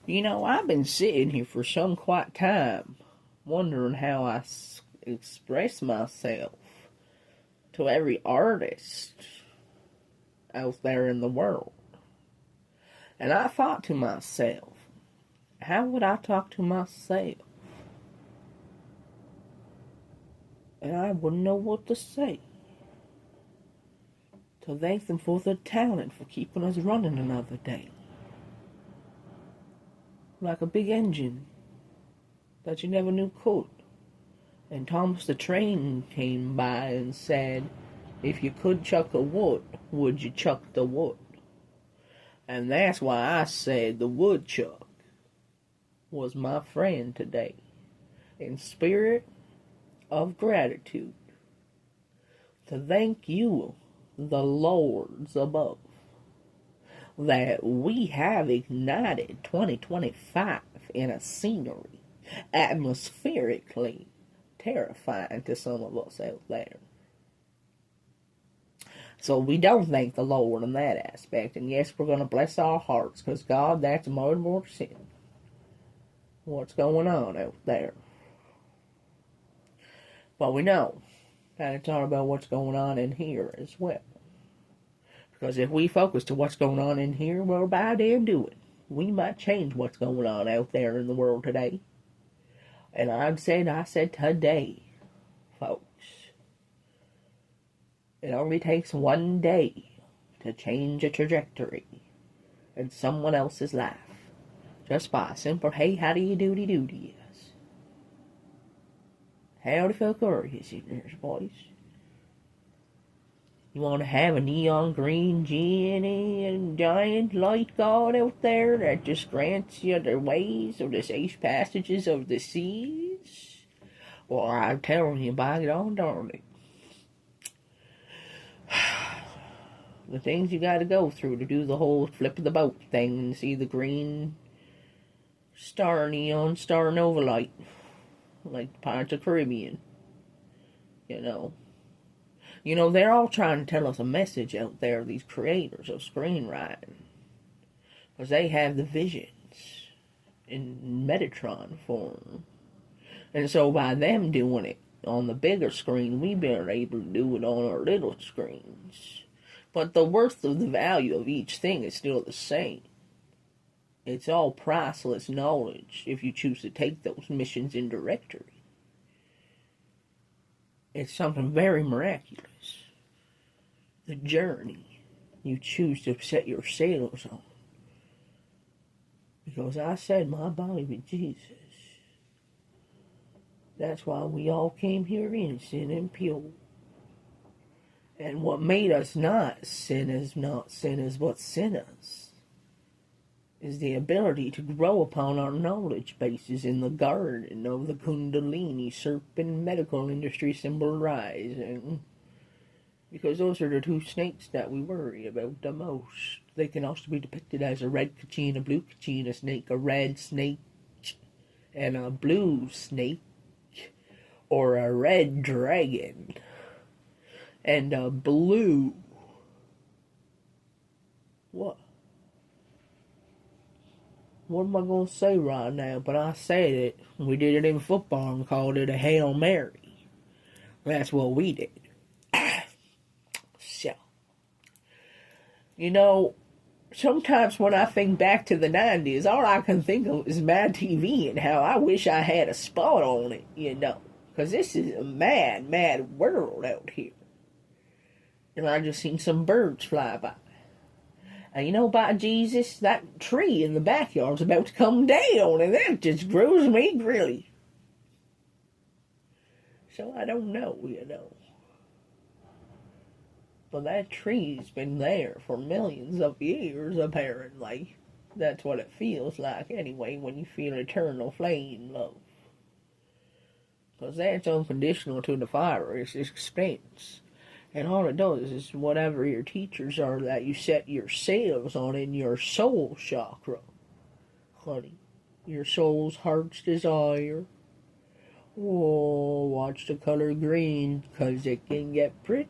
You know, I've been sitting here for some quiet time, wondering how express myself to every artist out there in the world. And I thought to myself, how would I talk to myself? And I wouldn't know what to say. To thank them for their talent for keeping us running another day. Like a big engine that you never knew could. And Thomas the Train came by and said, if you could chuck a wood, would you chuck the wood? And that's why I said the woodchuck was my friend today, in spirit of gratitude, to thank you, the lords above, that we have ignited 2025 in a scenery atmospherically terrifying to some of us out there. So we don't thank the Lord in that aspect. And yes, we're going to bless our hearts, because God, that's more sin. What's going on out there? But we know that it's all about what's going on in here as well. Because if we focus to what's going on in here, we're by damn doing. We might change what's going on out there in the world today. And I said today, folks. It only takes one day to change a trajectory in someone else's life. Just by a simple, hey, how do you do-de-do-de is. Howdy fuck are you, sinners, boys? You want to have a neon green genie and giant light god out there that just grants you the ways of the safe passages of the seas? Well, I'm telling you, by God darn it. The things you gotta go through to do the whole flip of the boat thing and see the green star neon star nova light, like Pirates of the Caribbean. You know, they're all trying to tell us a message out there, these creators of screenwriting, because they have the visions in Metatron form. And so by them doing it on the bigger screen, we've been able to do it on our little screens. But the worth of the value of each thing is still the same. It's all priceless knowledge if you choose to take those missions in directory. It's something very miraculous. The journey you choose to set your sails on. Because I said my body with Jesus. That's why we all came here innocent and pure. And what made us not sinners, but sinners, is the ability to grow upon our knowledge bases in the garden of the Kundalini serpent medical industry symbol rising. Because those are the two snakes that we worry about the most. They can also be depicted as a red kachina, blue kachina snake, a red snake, and a blue snake, or a red dragon. And a blue. What? What am I going to say right now? But I said it. We did it in football and called it a Hail Mary. That's what we did. So, you know, sometimes when I think back to the 90s, all I can think of is Mad TV and how I wish I had a spot on it, Because this is a mad, mad world out here. And I just seen some birds fly by. And by Jesus, that tree in the backyard's about to come down, and that just grows me grilly. So I don't know, But that tree's been there for millions of years, apparently. That's what it feels like, anyway, when you feel eternal flame love. Because that's unconditional to the fire, it's expense. And all it does is whatever your teachers are that you set your sails on in your soul chakra, honey. Your soul's heart's desire. Oh, watch the color green, 'cause it can get pretty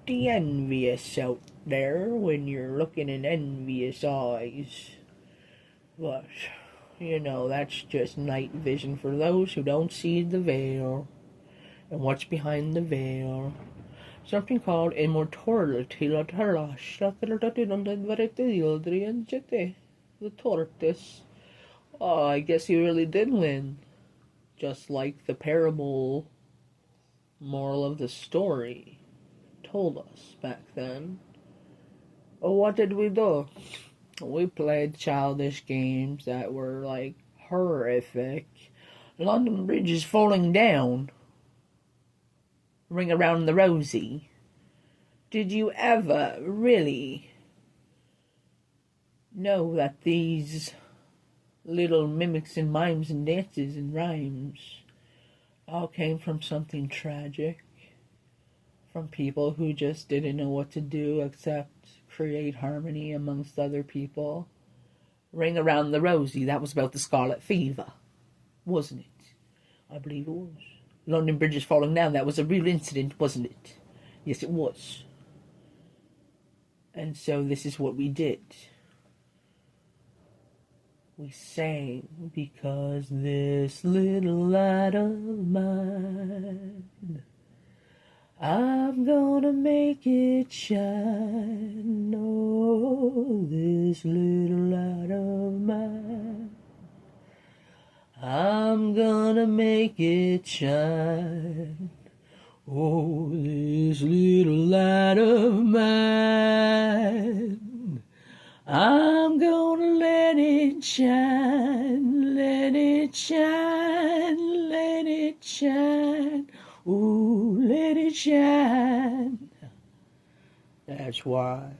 envious out there when you're looking in envious eyes. But You know, that's just night vision for those who don't see the veil and what's behind the veil. Something called immortality. The tortoise. Oh, I guess he really did win. Just like the parable moral of the story told us back then. Oh, what did we do? We played childish games that were like horrific. London Bridge is falling down. Ring around the rosy. Did you ever really know that these little mimics and mimes and dances and rhymes all came from something tragic? From people who just didn't know what to do except create harmony amongst other people. Ring around the rosy, that was about the scarlet fever, wasn't it? I believe it was. London Bridge is falling down, that was a real incident, wasn't it? Yes, it was. And so this is what we did. We sang because this little light of mine, I'm gonna make it shine. Oh, this little light of mine, I'm gonna make it shine. Oh, this little light of mine, I'm gonna let it shine, let it shine, let it shine. Ooh, let it shine. That's why.